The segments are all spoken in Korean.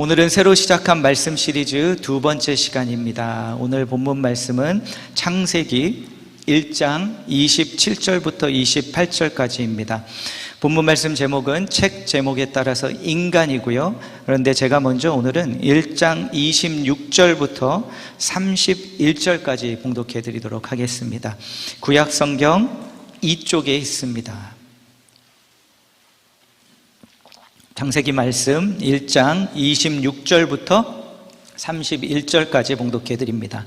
오늘은 새로 시작한 말씀 시리즈 두 번째 시간입니다. 오늘 본문 말씀은 창세기 1장 27절부터 28절까지입니다. 본문 말씀 제목은 책 제목에 따라서 인간이고요. 그런데 제가 먼저 오늘은 1장 26절부터 31절까지 봉독해 드리도록 하겠습니다. 구약 성경 이쪽에 있습니다. 창세기 말씀 1장 26절부터 31절까지 봉독해 드립니다.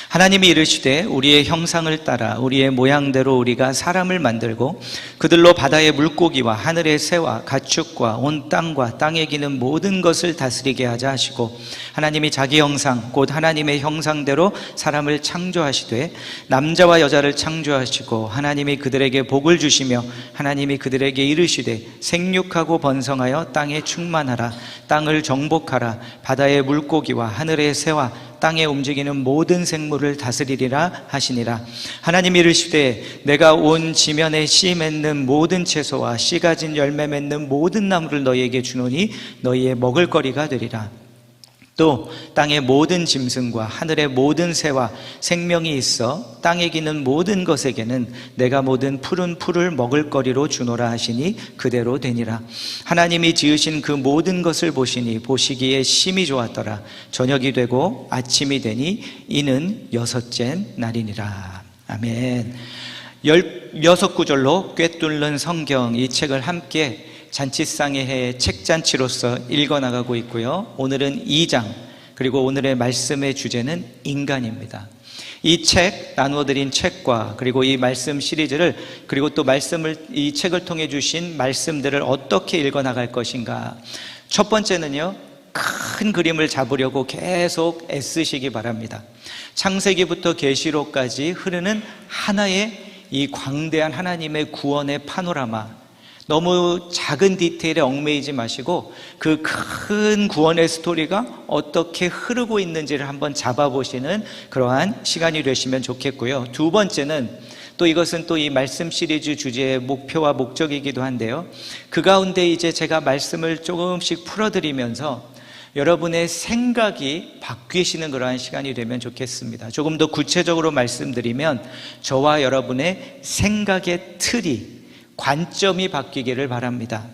하나님이 이르시되 우리의 형상을 따라 우리의 모양대로 우리가 사람을 만들고 그들로 바다의 물고기와 하늘의 새와 가축과 온 땅과 땅에 기는 모든 것을 다스리게 하자 하시고, 하나님이 자기 형상 곧 하나님의 형상대로 사람을 창조하시되 남자와 여자를 창조하시고, 하나님이 그들에게 복을 주시며 하나님이 그들에게 이르시되 생육하고 번성하여 땅에 충만하라. 땅을 정복하라. 바다의 물고기와 하늘의 새와 땅에 움직이는 모든 생물을 다스리리라 하시니라. 하나님이 이르시되 내가 온 지면에 씨 맺는 모든 채소와 씨 가진 열매 맺는 모든 나무를 너희에게 주노니 너희의 먹을거리가 되리라. 또 땅의 모든 짐승과 하늘의 모든 새와 생명이 있어 땅에 기는 모든 것에게는 내가 모든 푸른 풀을 먹을거리로 주노라 하시니 그대로 되니라. 하나님이 지으신 그 모든 것을 보시니 보시기에 심히 좋았더라. 저녁이 되고 아침이 되니 이는 여섯째 날이니라. 아멘. 16구절로 꿰뚫는 성경, 이 책을 함께 잔치상의 해 책잔치로서 읽어나가고 있고요. 오늘은 2장, 그리고 오늘의 말씀의 주제는 인간입니다. 이 책, 나누어드린 책과 그리고 이 말씀 시리즈를, 그리고 또 이 책을 통해 주신 말씀들을 어떻게 읽어나갈 것인가. 첫 번째는요, 큰 그림을 잡으려고 계속 애쓰시기 바랍니다. 창세기부터 계시록까지 흐르는 하나의 이 광대한 하나님의 구원의 파노라마, 너무 작은 디테일에 얽매이지 마시고 그 큰 구원의 스토리가 어떻게 흐르고 있는지를 한번 잡아보시는 그러한 시간이 되시면 좋겠고요. 두 번째는 또 이것은 또 이 말씀 시리즈 주제의 목표와 목적이기도 한데요, 그 가운데 이제 제가 말씀을 조금씩 풀어드리면서 여러분의 생각이 바뀌시는 그러한 시간이 되면 좋겠습니다. 조금 더 구체적으로 말씀드리면 저와 여러분의 생각의 틀이, 관점이 바뀌기를 바랍니다.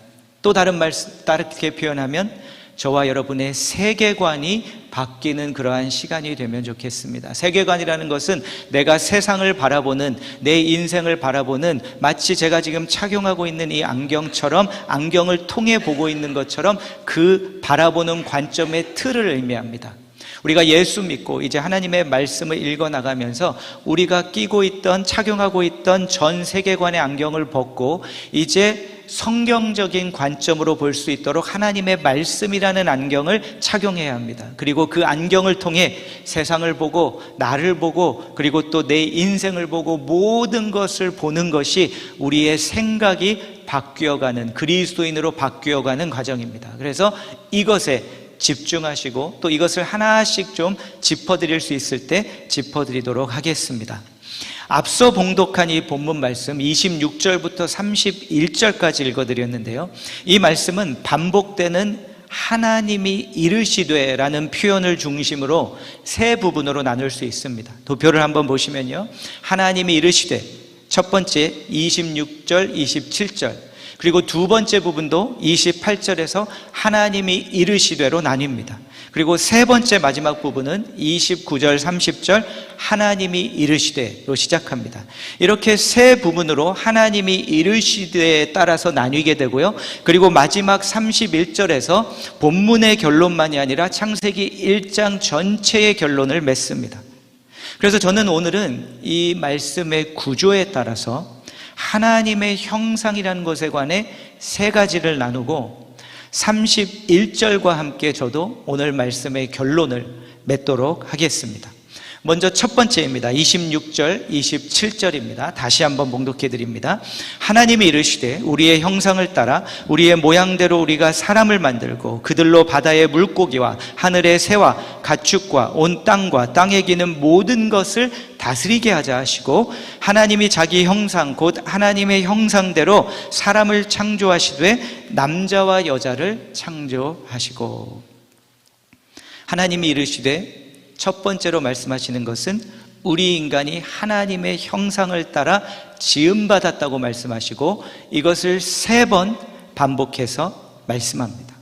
또 다르게 표현하면 저와 여러분의 세계관이 바뀌는 그러한 시간이 되면 좋겠습니다. 세계관이라는 것은 내가 세상을 바라보는, 내 인생을 바라보는, 마치 제가 지금 착용하고 있는 이 안경처럼, 안경을 통해 보고 있는 것처럼 그 바라보는 관점의 틀을 의미합니다. 우리가 예수 믿고 이제 하나님의 말씀을 읽어나가면서 우리가 끼고 있던, 착용하고 있던 전 세계관의 안경을 벗고 이제 성경적인 관점으로 볼 수 있도록 하나님의 말씀이라는 안경을 착용해야 합니다. 그리고 그 안경을 통해 세상을 보고, 나를 보고, 그리고 또 내 인생을 보고 모든 것을 보는 것이 우리의 생각이 바뀌어가는, 그리스도인으로 바뀌어가는 과정입니다. 그래서 이것에 집중하시고 또 이것을 하나씩 좀 짚어드릴 수 있을 때 짚어드리도록 하겠습니다. 앞서 봉독한 이 본문 말씀 26절부터 31절까지 읽어드렸는데요, 이 말씀은 반복되는 하나님이 이르시되 라는 표현을 중심으로 세 부분으로 나눌 수 있습니다. 도표를 한번 보시면요, 하나님이 이르시되, 첫 번째 26절, 27절, 그리고 두 번째 부분도 28절에서 하나님이 이르시되로 나뉩니다. 그리고 세 번째 마지막 부분은 29절, 30절 하나님이 이르시되로 시작합니다. 이렇게 세 부분으로 하나님이 이르시되에 따라서 나뉘게 되고요. 그리고 마지막 31절에서 본문의 결론만이 아니라 창세기 1장 전체의 결론을 맺습니다. 그래서 저는 오늘은 이 말씀의 구조에 따라서 하나님의 형상이라는 것에 관해 세 가지를 나누고 31절과 함께 저도 오늘 말씀의 결론을 맺도록 하겠습니다. 먼저 첫 번째입니다. 26절, 27절입니다. 다시 한번 봉독해 드립니다. 하나님이 이르시되 우리의 형상을 따라 우리의 모양대로 우리가 사람을 만들고 그들로 바다의 물고기와 하늘의 새와 가축과 온 땅과 땅에 기는 모든 것을 다스리게 하자 하시고, 하나님이 자기 형상 곧 하나님의 형상대로 사람을 창조하시되 남자와 여자를 창조하시고. 하나님이 이르시되 첫 번째로 말씀하시는 것은 우리 인간이 하나님의 형상을 따라 지음받았다고 말씀하시고 이것을 3번 반복해서 말씀합니다.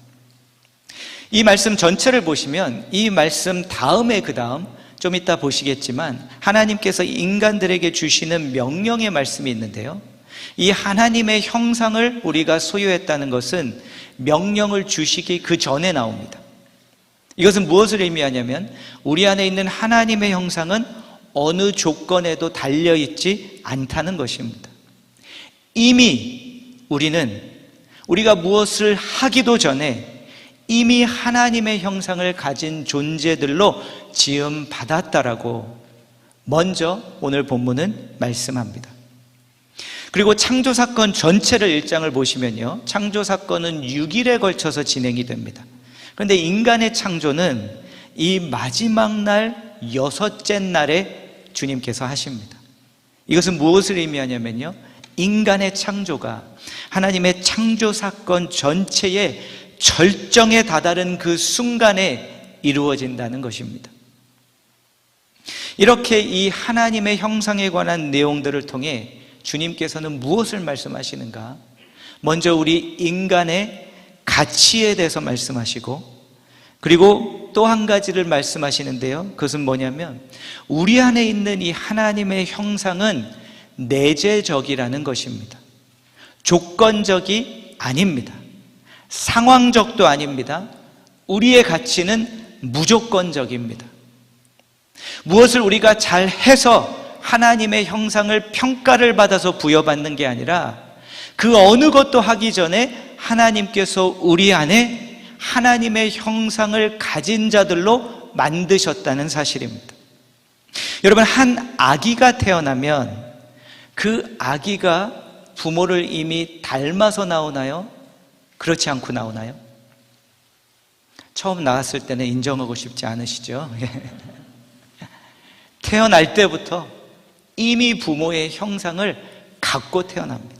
이 말씀 전체를 보시면 이 말씀 다음에 그 다음 좀 이따 보시겠지만 하나님께서 인간들에게 주시는 명령의 말씀이 있는데요, 이 하나님의 형상을 우리가 소유했다는 것은 명령을 주시기 그 전에 나옵니다. 이것은 무엇을 의미하냐면 우리 안에 있는 하나님의 형상은 어느 조건에도 달려있지 않다는 것입니다. 이미 우리가 무엇을 하기도 전에 이미 하나님의 형상을 가진 존재들로 지음받았다라고 먼저 오늘 본문은 말씀합니다. 그리고 창조사건 전체를 1장을 보시면요, 창조사건은 6일에 걸쳐서 진행이 됩니다. 그런데 인간의 창조는 이 마지막 날 6째 날에 주님께서 하십니다. 이것은 무엇을 의미하냐면요, 인간의 창조가 하나님의 창조사건 전체의 절정에 다다른 그 순간에 이루어진다는 것입니다. 이렇게 이 하나님의 형상에 관한 내용들을 통해 주님께서는 무엇을 말씀하시는가? 먼저 우리 인간의 가치에 대해서 말씀하시고, 그리고 또 한 가지를 말씀하시는데요, 그것은 뭐냐면 우리 안에 있는 이 하나님의 형상은 내재적이라는 것입니다. 조건적이 아닙니다. 상황적도 아닙니다. 우리의 가치는 무조건적입니다. 무엇을 우리가 잘해서 하나님의 형상을 평가를 받아서 부여받는 게 아니라 그 어느 것도 하기 전에 하나님께서 우리 안에 하나님의 형상을 가진 자들로 만드셨다는 사실입니다. 여러분, 한 아기가 태어나면 그 아기가 부모를 이미 닮아서 나오나요? 그렇지 않고 나오나요? 처음 나왔을 때는 인정하고 싶지 않으시죠? 태어날 때부터 이미 부모의 형상을 갖고 태어납니다.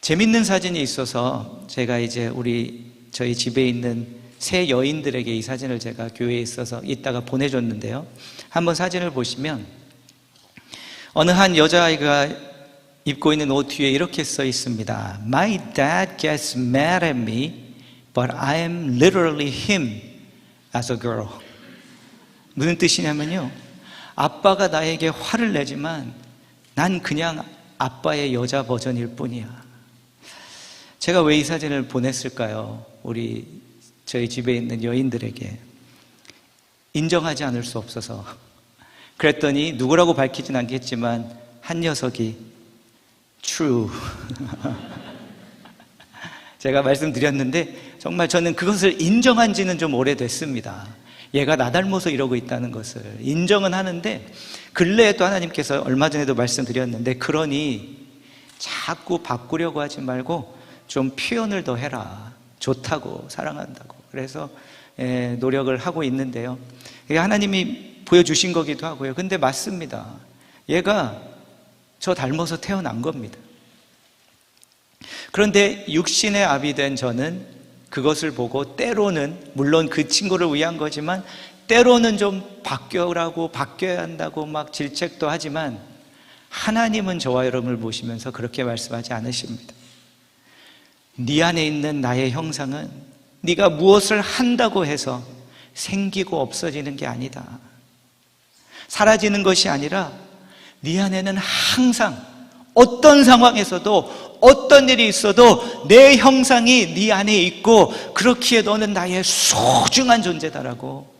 재밌는 사진이 있어서 제가 이제 저희 집에 있는 세 여인들에게 이 사진을 제가 교회에 있어서 이따가 보내줬는데요, 한번 사진을 보시면 어느 한 여자아이가 입고 있는 옷 뒤에 이렇게 써 있습니다. My dad gets mad at me, but I am literally him as a girl. 무슨 뜻이냐면요, 아빠가 나에게 화를 내지만 난 그냥 아빠의 여자 버전일 뿐이야. 제가 왜 이 사진을 보냈을까요? 저희 집에 있는 여인들에게 인정하지 않을 수 없어서. 그랬더니 누구라고 밝히진 않겠지만 한 녀석이 True. 제가 말씀드렸는데 정말 저는 그것을 인정한 지는 좀 오래됐습니다. 얘가 나 닮아서 이러고 있다는 것을 인정은 하는데, 근래에 또 하나님께서 얼마 전에도 말씀드렸는데, 그러니 자꾸 바꾸려고 하지 말고 좀 표현을 더 해라. 좋다고, 사랑한다고. 그래서 노력을 하고 있는데요, 이게 하나님이 보여주신 거기도 하고요. 근데 맞습니다. 얘가 저 닮아서 태어난 겁니다. 그런데 육신의 아비 된 저는 그것을 보고 때로는, 물론 그 친구를 위한 거지만 때로는 좀 바뀌어라고, 바뀌어야 한다고 막 질책도 하지만 하나님은 저와 여러분을 보시면서 그렇게 말씀하지 않으십니다. 네 안에 있는 나의 형상은 네가 무엇을 한다고 해서 생기고 없어지는 게 아니다. 사라지는 것이 아니라 네 안에는 항상 어떤 상황에서도 어떤 일이 있어도 내 형상이 네 안에 있고, 그렇기에 너는 나의 소중한 존재다라고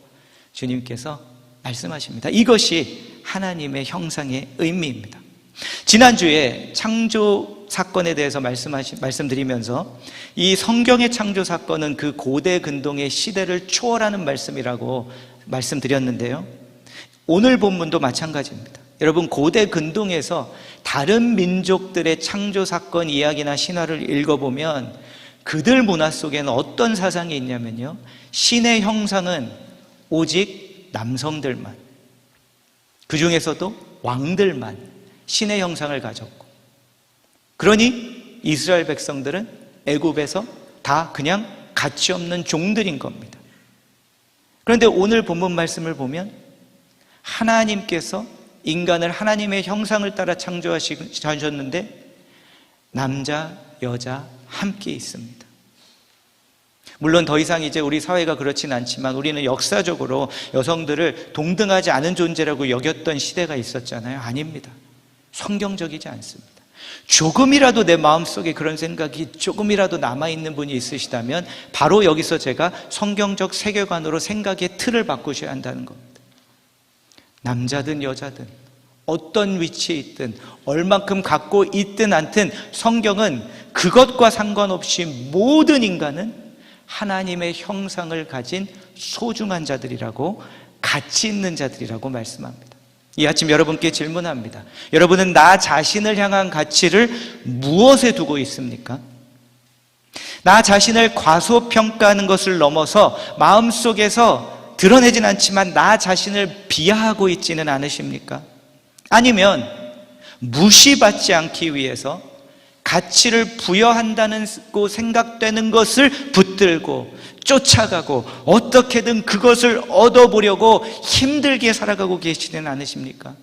주님께서 말씀하십니다. 이것이 하나님의 형상의 의미입니다. 지난주에 창조 사건에 대해서 말씀드리면서 이 성경의 창조 사건은 그 고대 근동의 시대를 초월하는 말씀이라고 말씀드렸는데요, 오늘 본문도 마찬가지입니다. 여러분, 고대 근동에서 다른 민족들의 창조 사건 이야기나 신화를 읽어보면 그들 문화 속에는 어떤 사상이 있냐면요, 신의 형상은 오직 남성들만, 그 중에서도 왕들만 신의 형상을 가졌고, 그러니 이스라엘 백성들은 애굽에서 다 그냥 가치 없는 종들인 겁니다. 그런데 오늘 본문 말씀을 보면 하나님께서 인간을 하나님의 형상을 따라 창조하셨는데 남자, 여자 함께 있습니다. 물론 더 이상 이제 우리 사회가 그렇진 않지만 우리는 역사적으로 여성들을 동등하지 않은 존재라고 여겼던 시대가 있었잖아요. 아닙니다. 성경적이지 않습니다. 조금이라도 내 마음속에 그런 생각이 조금이라도 남아있는 분이 있으시다면 바로 여기서 제가 성경적 세계관으로 생각의 틀을 바꾸셔야 한다는 겁니다. 남자든 여자든 어떤 위치에 있든 얼만큼 갖고 있든 않든 성경은 그것과 상관없이 모든 인간은 하나님의 형상을 가진 소중한 자들이라고, 가치 있는 자들이라고 말씀합니다. 이 아침 여러분께 질문합니다. 여러분은 나 자신을 향한 가치를 무엇에 두고 있습니까? 나 자신을 과소평가하는 것을 넘어서 마음속에서 드러내진 않지만 나 자신을 비하하고 있지는 않으십니까? 아니면 무시받지 않기 위해서 가치를 부여한다는 생각되는 것을 붙들고 쫓아가고 어떻게든 그것을 얻어보려고 힘들게 살아가고 계시지는 않으십니까?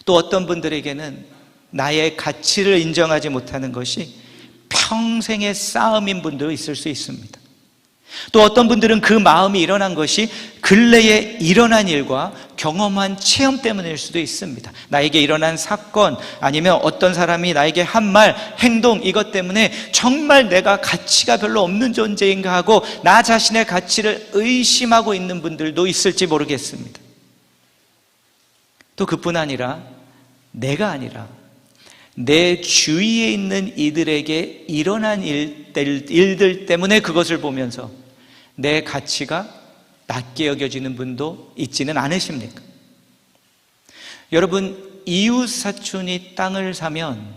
또 어떤 분들에게는 나의 가치를 인정하지 못하는 것이 평생의 싸움인 분도 있을 수 있습니다. 또 어떤 분들은 그 마음이 일어난 것이 근래에 일어난 일과 경험한 체험 때문일 수도 있습니다. 나에게 일어난 사건, 아니면 어떤 사람이 나에게 한 말, 행동, 이것 때문에 정말 내가 가치가 별로 없는 존재인가 하고 나 자신의 가치를 의심하고 있는 분들도 있을지 모르겠습니다. 또 그뿐 아니라 내가 아니라 내 주위에 있는 이들에게 일어난 일들 때문에 그것을 보면서 내 가치가 낮게 여겨지는 분도 있지는 않으십니까? 여러분, 이웃 사촌이 땅을 사면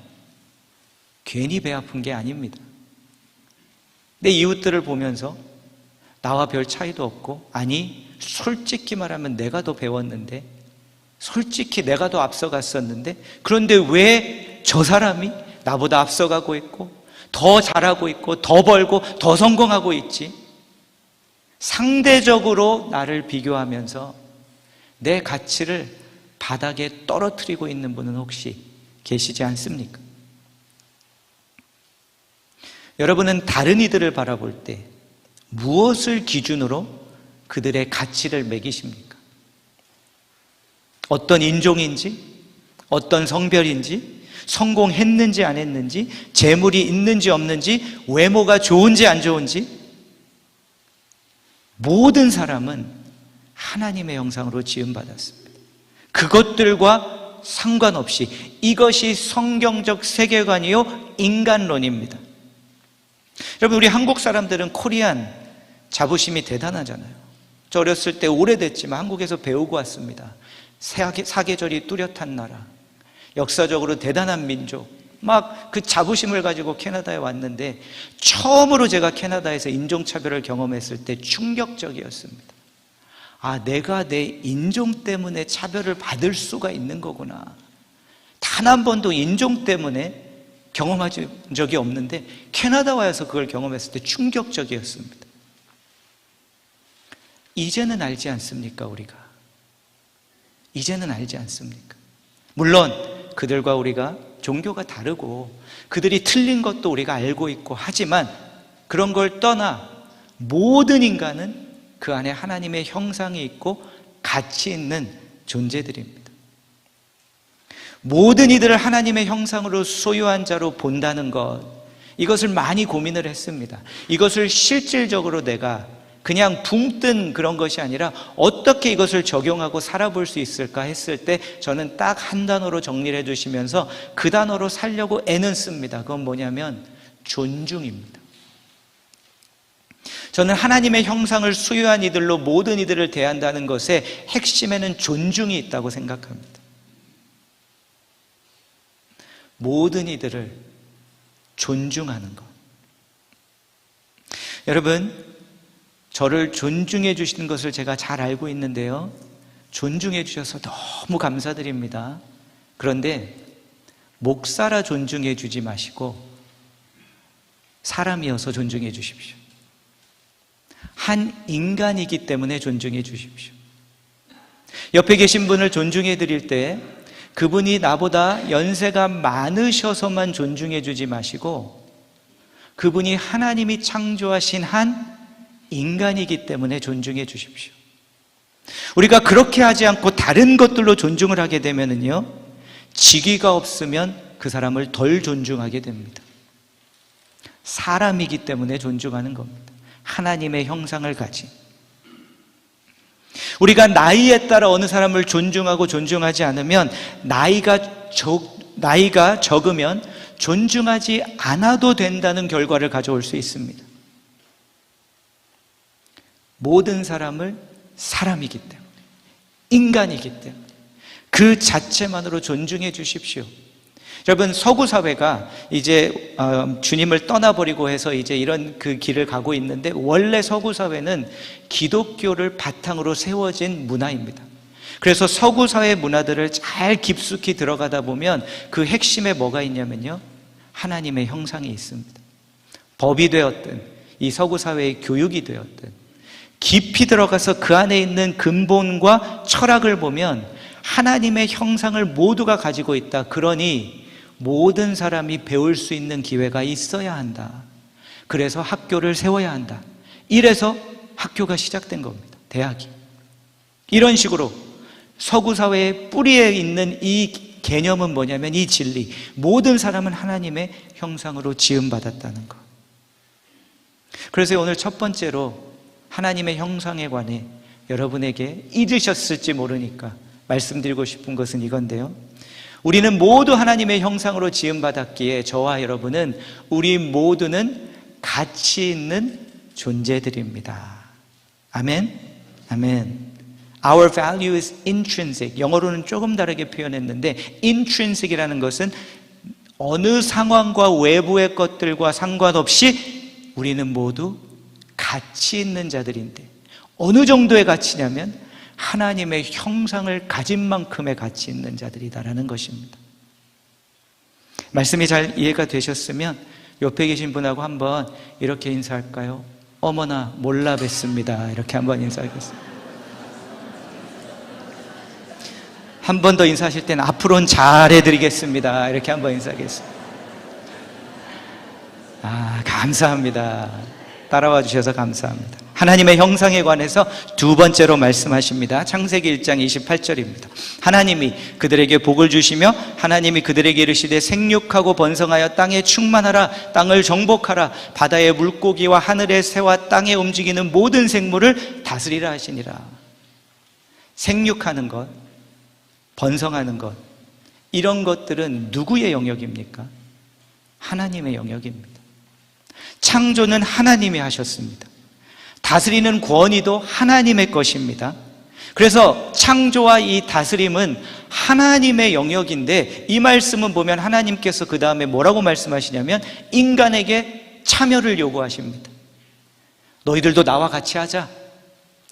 괜히 배 아픈 게 아닙니다. 내 이웃들을 보면서 나와 별 차이도 없고, 아니 솔직히 말하면 내가 더 배웠는데, 솔직히 내가 더 앞서갔었는데, 그런데 왜 저 사람이 나보다 앞서가고 있고 더 잘하고 있고 더 벌고 더 성공하고 있지? 상대적으로 나를 비교하면서 내 가치를 바닥에 떨어뜨리고 있는 분은 혹시 계시지 않습니까? 여러분은 다른 이들을 바라볼 때 무엇을 기준으로 그들의 가치를 매기십니까? 어떤 인종인지, 어떤 성별인지, 성공했는지 안 했는지, 재물이 있는지 없는지, 외모가 좋은지 안 좋은지, 모든 사람은 하나님의 형상으로 지음받았습니다. 그것들과 상관없이 이것이 성경적 세계관이요 인간론입니다. 여러분, 우리 한국 사람들은 코리안 자부심이 대단하잖아요. 저 어렸을 때 오래됐지만 한국에서 배우고 왔습니다. 사계절이 뚜렷한 나라, 역사적으로 대단한 민족, 막 그 자부심을 가지고 캐나다에 왔는데 처음으로 제가 캐나다에서 인종차별을 경험했을 때 충격적이었습니다. 아, 내가 내 인종 때문에 차별을 받을 수가 있는 거구나. 단 한 번도 인종 때문에 경험한 적이 없는데 캐나다 와서 그걸 경험했을 때 충격적이었습니다. 이제는 알지 않습니까, 우리가? 이제는 알지 않습니까? 물론 그들과 우리가 종교가 다르고 그들이 틀린 것도 우리가 알고 있고 하지만 그런 걸 떠나 모든 인간은 그 안에 하나님의 형상이 있고 가치 있는 존재들입니다. 모든 이들을 하나님의 형상으로 소유한 자로 본다는 것, 이것을 많이 고민을 했습니다. 이것을 실질적으로 내가 그냥 붕 뜬 그런 것이 아니라 어떻게 이것을 적용하고 살아볼 수 있을까 했을 때 저는 딱 한 단어로 정리를 해주시면서 그 단어로 살려고 애는 씁니다. 그건 뭐냐면 존중입니다. 저는 하나님의 형상을 소유한 이들로 모든 이들을 대한다는 것의 핵심에는 존중이 있다고 생각합니다. 모든 이들을 존중하는 것. 여러분, 저를 존중해 주시는 것을 제가 잘 알고 있는데요, 존중해 주셔서 너무 감사드립니다. 그런데 목사라 존중해 주지 마시고 사람이어서 존중해 주십시오. 한 인간이기 때문에 존중해 주십시오. 옆에 계신 분을 존중해 드릴 때 그분이 나보다 연세가 많으셔서만 존중해 주지 마시고 그분이 하나님이 창조하신 한 인간이기 때문에 존중해 주십시오. 우리가 그렇게 하지 않고 다른 것들로 존중을 하게 되면은요, 직위가 없으면 그 사람을 덜 존중하게 됩니다. 사람이기 때문에 존중하는 겁니다. 하나님의 형상을 가진. 우리가 나이에 따라 어느 사람을 존중하고 존중하지 않으면 나이가 적으면 존중하지 않아도 된다는 결과를 가져올 수 있습니다. 모든 사람을 사람이기 때문에, 인간이기 때문에 그 자체만으로 존중해 주십시오. 여러분, 서구 사회가 이제 주님을 떠나버리고 해서 이제 이런 그 길을 가고 있는데, 원래 서구 사회는 기독교를 바탕으로 세워진 문화입니다. 그래서 서구 사회 문화들을 잘 깊숙이 들어가다 보면 그 핵심에 뭐가 있냐면요, 하나님의 형상이 있습니다. 법이 되었든 이 서구 사회의 교육이 되었든 깊이 들어가서 그 안에 있는 근본과 철학을 보면 하나님의 형상을 모두가 가지고 있다. 그러니 모든 사람이 배울 수 있는 기회가 있어야 한다. 그래서 학교를 세워야 한다. 이래서 학교가 시작된 겁니다. 대학이. 이런 식으로 서구 사회의 뿌리에 있는 이 개념은 뭐냐면, 이 진리, 모든 사람은 하나님의 형상으로 지음받았다는 것. 그래서 오늘 첫 번째로 하나님의 형상에 관해 여러분에게 잊으셨을지 모르니까 말씀드리고 싶은 것은 이건데요, 우리는 모두 하나님의 형상으로 지음받았기에 저와 여러분은, 우리 모두는 가치 있는 존재들입니다. 아멘? 아멘. Our value is intrinsic. 영어로는 조금 다르게 표현했는데, intrinsic이라는 것은 어느 상황과 외부의 것들과 상관없이 우리는 모두 가치 있는 자들인데, 어느 정도의 가치냐면 하나님의 형상을 가진 만큼의 가치 있는 자들이다라는 것입니다. 말씀이 잘 이해가 되셨으면 옆에 계신 분하고 한번 이렇게 인사할까요? 어머나 몰라 뵀습니다. 이렇게 한번 인사하겠습니다. 한 번 더 인사하실 때는 앞으로는 잘해드리겠습니다. 이렇게 한번 인사하겠습니다. 감사합니다. 따라와 주셔서 감사합니다. 하나님의 형상에 관해서 두 번째로 말씀하십니다. 창세기 1장 28절입니다. 하나님이 그들에게 복을 주시며 하나님이 그들에게 이르시되 생육하고 번성하여 땅에 충만하라. 땅을 정복하라. 바다의 물고기와 하늘의 새와 땅에 움직이는 모든 생물을 다스리라 하시니라. 생육하는 것, 번성하는 것, 이런 것들은 누구의 영역입니까? 하나님의 영역입니다. 창조는 하나님이 하셨습니다. 다스리는 권위도 하나님의 것입니다. 그래서 창조와 이 다스림은 하나님의 영역인데, 이 말씀은 보면 하나님께서 그 다음에 뭐라고 말씀하시냐면 인간에게 참여를 요구하십니다. 너희들도 나와 같이 하자.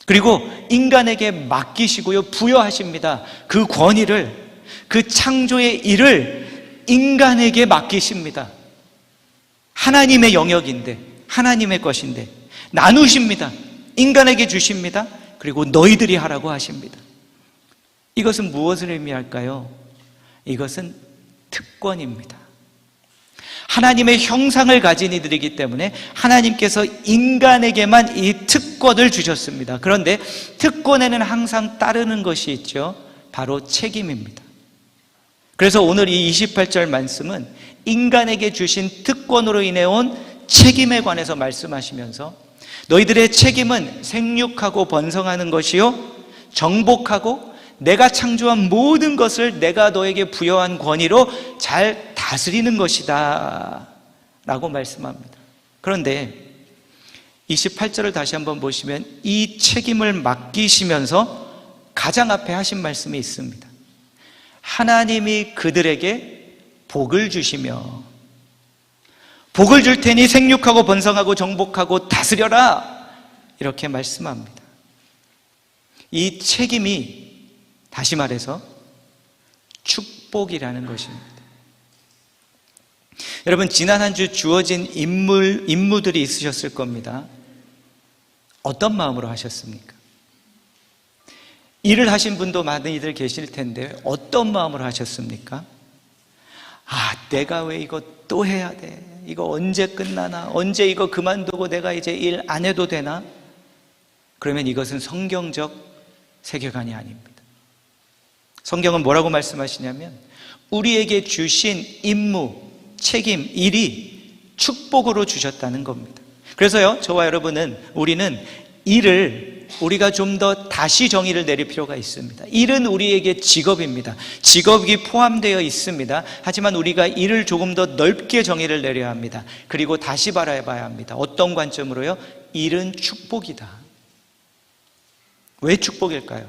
그리고 인간에게 맡기시고요, 부여하십니다. 그 권위를, 그 창조의 일을 인간에게 맡기십니다. 하나님의 영역인데, 하나님의 것인데 나누십니다. 인간에게 주십니다. 그리고 너희들이 하라고 하십니다. 이것은 무엇을 의미할까요? 이것은 특권입니다. 하나님의 형상을 가진 이들이기 때문에 하나님께서 인간에게만 이 특권을 주셨습니다. 그런데 특권에는 항상 따르는 것이 있죠. 바로 책임입니다. 그래서 오늘 이 28절 말씀은 인간에게 주신 특권으로 인해 온 책임에 관해서 말씀하시면서, 너희들의 책임은 생육하고 번성하는 것이요, 정복하고 내가 창조한 모든 것을 내가 너에게 부여한 권위로 잘 다스리는 것이다 라고 말씀합니다. 그런데 28절을 다시 한번 보시면 이 책임을 맡기시면서 가장 앞에 하신 말씀이 있습니다. 하나님이 그들에게 복을 주시며, 복을 줄 테니 생육하고 번성하고 정복하고 다스려라, 이렇게 말씀합니다. 이 책임이 다시 말해서 축복이라는 것입니다. 여러분, 지난 한 주 주어진 임무들이 있으셨을 겁니다. 어떤 마음으로 하셨습니까? 일을 하신 분도 많은 이들 계실 텐데 어떤 마음으로 하셨습니까? 내가 왜 이거 또 해야 돼? 이거 언제 끝나나? 언제 이거 그만두고 내가 이제 일 안 해도 되나? 그러면 이것은 성경적 세계관이 아닙니다. 성경은 뭐라고 말씀하시냐면 우리에게 주신 임무, 책임, 일이 축복으로 주셨다는 겁니다. 그래서요, 저와 여러분은 우리는 일을 우리가 좀 더 다시 정의를 내릴 필요가 있습니다. 일은 우리에게 직업입니다. 직업이 포함되어 있습니다. 하지만 우리가 일을 조금 더 넓게 정의를 내려야 합니다. 그리고 다시 바라봐야 합니다. 어떤 관점으로요? 일은 축복이다. 왜 축복일까요?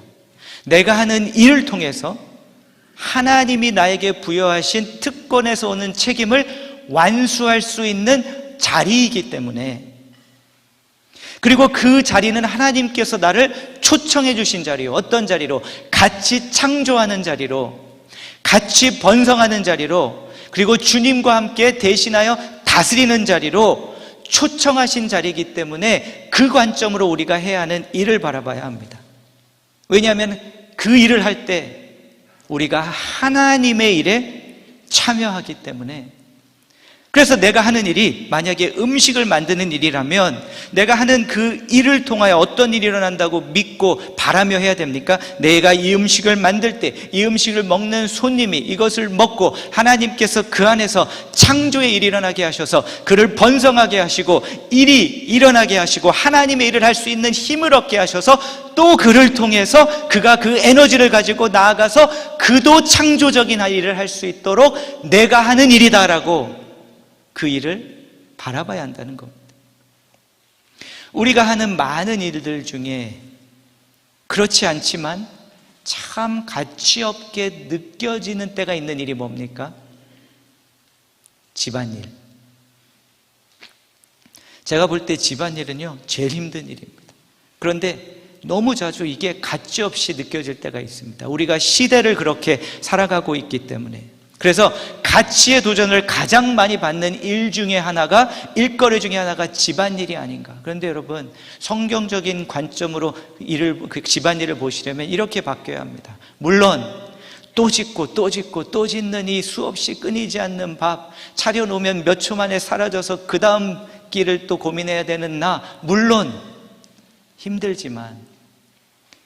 내가 하는 일을 통해서 하나님이 나에게 부여하신 특권에서 오는 책임을 완수할 수 있는 자리이기 때문에, 그리고 그 자리는 하나님께서 나를 초청해 주신 자리요. 어떤 자리로? 같이 창조하는 자리로, 같이 번성하는 자리로, 그리고 주님과 함께 대신하여 다스리는 자리로 초청하신 자리이기 때문에 그 관점으로 우리가 해야 하는 일을 바라봐야 합니다. 왜냐하면 그 일을 할 때 우리가 하나님의 일에 참여하기 때문에. 그래서 내가 하는 일이 만약에 음식을 만드는 일이라면 내가 하는 그 일을 통하여 어떤 일이 일어난다고 믿고 바라며 해야 됩니까? 내가 이 음식을 만들 때 이 음식을 먹는 손님이 이것을 먹고 하나님께서 그 안에서 창조의 일이 일어나게 하셔서 그를 번성하게 하시고 일이 일어나게 하시고 하나님의 일을 할 수 있는 힘을 얻게 하셔서 또 그를 통해서 그가 그 에너지를 가지고 나아가서 그도 창조적인 일을 할 수 있도록 내가 하는 일이다라고 그 일을 바라봐야 한다는 겁니다. 우리가 하는 많은 일들 중에 그렇지 않지만 참 가치 없게 느껴지는 때가 있는 일이 뭡니까? 집안일. 제가 볼 때 집안일은요, 제일 힘든 일입니다. 그런데 너무 자주 이게 가치 없이 느껴질 때가 있습니다. 우리가 시대를 그렇게 살아가고 있기 때문에. 그래서 가치의 도전을 가장 많이 받는 일 중에 하나가, 일거리 중에 하나가 집안일이 아닌가. 그런데 여러분, 성경적인 관점으로 집안일을 보시려면 이렇게 바뀌어야 합니다. 물론 또 짓고 또 짓고 또 짓는 이 수없이 끊이지 않는 밥, 차려놓으면 몇 초 만에 사라져서 그 다음 길을 또 고민해야 되는 나, 물론 힘들지만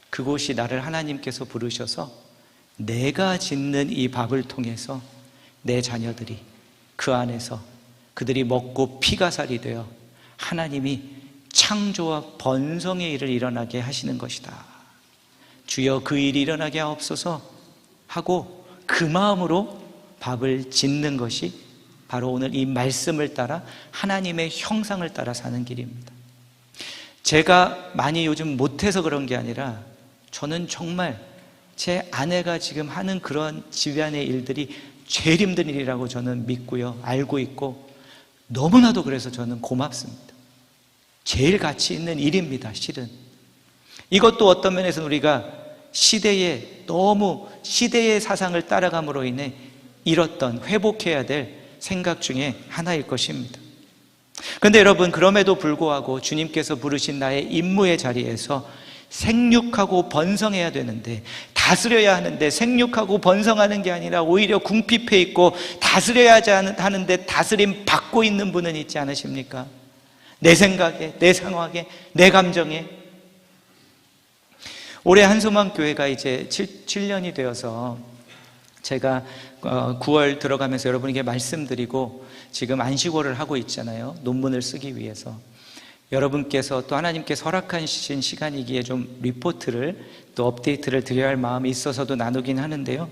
그곳이 나를 하나님께서 부르셔서 내가 짓는 이 밥을 통해서 내 자녀들이 그 안에서 그들이 먹고 피가 살이 되어 하나님이 창조와 번성의 일을 일어나게 하시는 것이다. 주여 그 일이 일어나게 하옵소서 하고 그 마음으로 밥을 짓는 것이 바로 오늘 이 말씀을 따라 하나님의 형상을 따라 사는 길입니다. 제가 많이 요즘 못해서 그런 게 아니라 저는 정말 제 아내가 지금 하는 그런 집안의 일들이 제일 힘든 일이라고 저는 믿고요, 알고 있고 너무나도 그래서 저는 고맙습니다. 제일 가치 있는 일입니다, 실은. 이것도 어떤 면에서는 우리가 너무 시대의 사상을 따라감으로 인해 잃었던, 회복해야 될 생각 중에 하나일 것입니다. 그런데 여러분, 그럼에도 불구하고 주님께서 부르신 나의 임무의 자리에서 생육하고 번성해야 되는데, 다스려야 하는데 생육하고 번성하는 게 아니라 오히려 궁핍해 있고 다스려야 하는데 다스림 받고 있는 분은 있지 않으십니까? 내 생각에, 내 상황에, 내 감정에. 올해 한소망 교회가 이제 7년이 되어서 제가 9월 들어가면서 여러분에게 말씀드리고 지금 안식월을 하고 있잖아요. 논문을 쓰기 위해서. 여러분께서 또 하나님께서 허락하신 시간이기에 좀 리포트를 또 업데이트를 드려야 할 마음이 있어서도 나누긴 하는데요.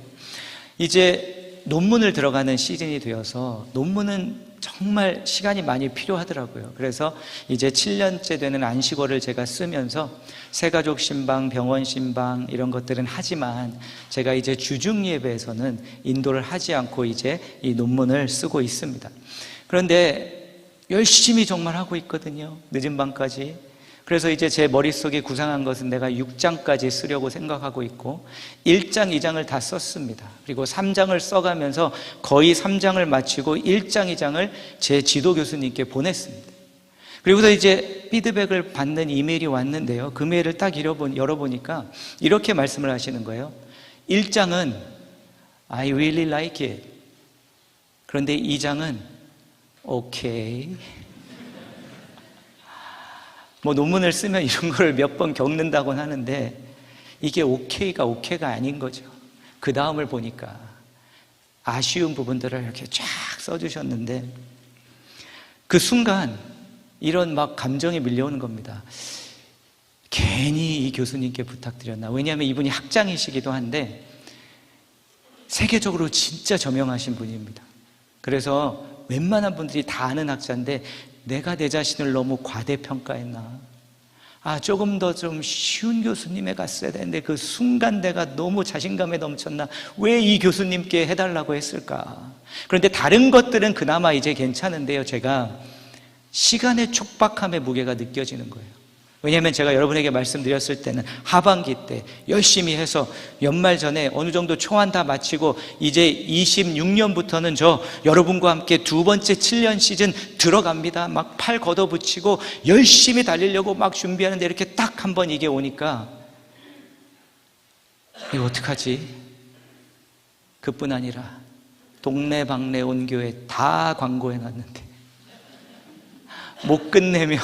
이제 논문을 들어가는 시즌이 되어서 논문은 정말 시간이 많이 필요하더라고요. 그래서 이제 7년째 되는 안식월을 제가 쓰면서 새가족 신방, 병원 신방 이런 것들은 하지만 제가 이제 주중 예배에서는 인도를 하지 않고 이제 이 논문을 쓰고 있습니다. 그런데 열심히 정말 하고 있거든요. 늦은 밤까지. 그래서 이제 제 머릿속에 구상한 것은 내가 6장까지 쓰려고 생각하고 있고 1장, 2장을 다 썼습니다. 그리고 3장을 써가면서 거의 3장을 마치고 1장, 2장을 제 지도 교수님께 보냈습니다. 그리고서 이제 피드백을 받는 이메일이 왔는데요, 그 메일을 딱 열어보니까 이렇게 말씀을 하시는 거예요. 1장은 I really like it. 그런데 2장은 okay. 뭐 논문을 쓰면 이런 걸 몇 번 겪는다고는 하는데 이게 오케이가 아닌 거죠. 그 다음을 보니까 아쉬운 부분들을 이렇게 쫙 써주셨는데 그 순간 이런 막 감정이 밀려오는 겁니다. 괜히 이 교수님께 부탁드렸나. 왜냐하면 이분이 학장이시기도 한데 세계적으로 진짜 저명하신 분입니다. 그래서 웬만한 분들이 다 아는 학자인데 내가 내 자신을 너무 과대평가했나. 조금 더 좀 쉬운 교수님에 갔어야 되는데 그 순간 내가 너무 자신감에 넘쳤나. 왜 이 교수님께 해달라고 했을까. 그런데 다른 것들은 그나마 이제 괜찮은데요, 제가 시간의 촉박함의 무게가 느껴지는 거예요. 왜냐하면 제가 여러분에게 말씀드렸을 때는 하반기 때 열심히 해서 연말 전에 어느 정도 초안 다 마치고 이제 26년부터는 저 여러분과 함께 두 번째 7년 시즌 들어갑니다. 막 팔 걷어붙이고 열심히 달리려고 막 준비하는데 이렇게 딱 한 번 이게 오니까 이거 어떡하지? 그뿐 아니라 동네방네 온 교회 다 광고해놨는데 못 끝내면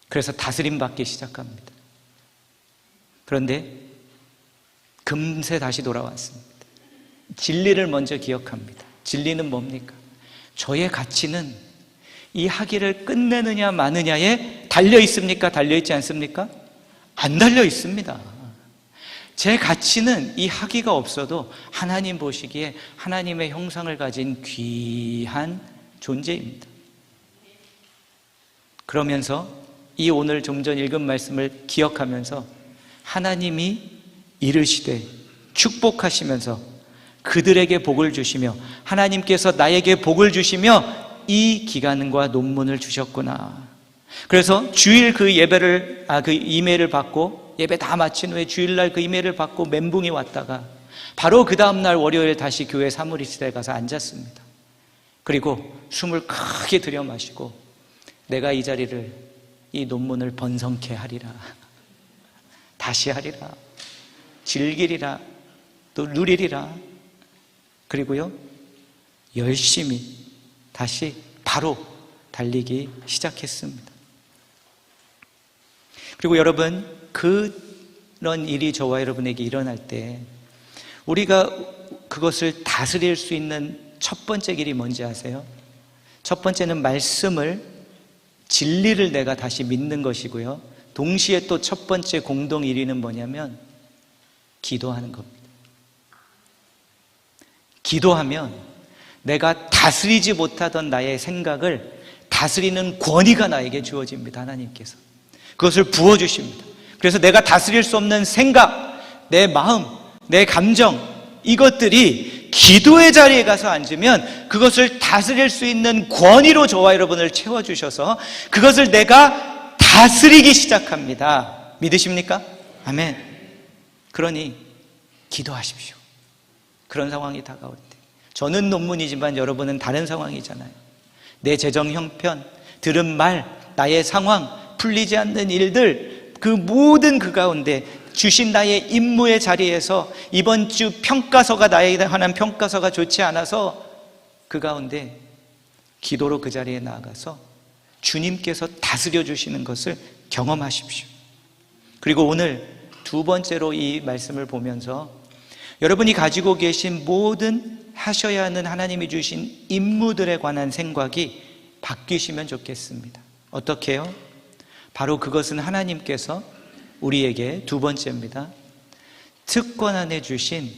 그래서 다스림 받기 시작합니다. 그런데 금세 다시 돌아왔습니다. 진리를 먼저 기억합니다. 진리는 뭡니까? 저의 가치는 이 학위를 끝내느냐 마느냐에 달려 있습니까? 달려 있지 않습니까? 안 달려 있습니다. 제 가치는 이 학위가 없어도 하나님 보시기에 하나님의 형상을 가진 귀한 존재입니다. 그러면서 이 오늘 좀 전 읽은 말씀을 기억하면서 하나님이 이르시되 축복하시면서 그들에게 복을 주시며 하나님께서 나에게 복을 주시며 이 기간과 논문을 주셨구나. 그래서 주일 그 예배를 그 이메일을 받고 예배 다 마친 후에 주일날 그 이메일을 받고 멘붕이 왔다가 바로 그 다음날 월요일 다시 교회 사무실에 가서 앉았습니다. 그리고 숨을 크게 들여 마시고 내가 이 자리를 이 논문을 번성케 하리라, 다시 하리라, 즐기리라, 또 누리리라. 그리고요 열심히 다시 바로 달리기 시작했습니다. 그리고 여러분, 그런 일이 저와 여러분에게 일어날 때 우리가 그것을 다스릴 수 있는 첫 번째 길이 뭔지 아세요? 첫 번째는 말씀을, 진리를 내가 다시 믿는 것이고요, 동시에 또 첫 번째 공동 1위는 뭐냐면 기도하는 겁니다. 기도하면 내가 다스리지 못하던 나의 생각을 다스리는 권위가 나에게 주어집니다. 하나님께서 그것을 부어주십니다. 그래서 내가 다스릴 수 없는 생각, 내 마음, 내 감정, 이것들이 기도의 자리에 가서 앉으면 그것을 다스릴 수 있는 권위로 저와 여러분을 채워주셔서 그것을 내가 다스리기 시작합니다. 믿으십니까? 아멘. 그러니 기도하십시오. 그런 상황이 다가올 때. 저는 논문이지만 여러분은 다른 상황이잖아요. 내 재정 형편, 들은 말, 나의 상황, 풀리지 않는 일들, 그 모든 그 가운데 주신 나의 임무의 자리에서 이번 주 평가서가, 나에 관한 평가서가 좋지 않아서 그 가운데 기도로 그 자리에 나아가서 주님께서 다스려 주시는 것을 경험하십시오. 그리고 오늘 두 번째로 이 말씀을 보면서 여러분이 가지고 계신 모든 하셔야 하는 하나님이 주신 임무들에 관한 생각이 바뀌시면 좋겠습니다. 어떻게 해요? 바로 그것은 하나님께서 우리에게 두 번째입니다. 특권 안에 주신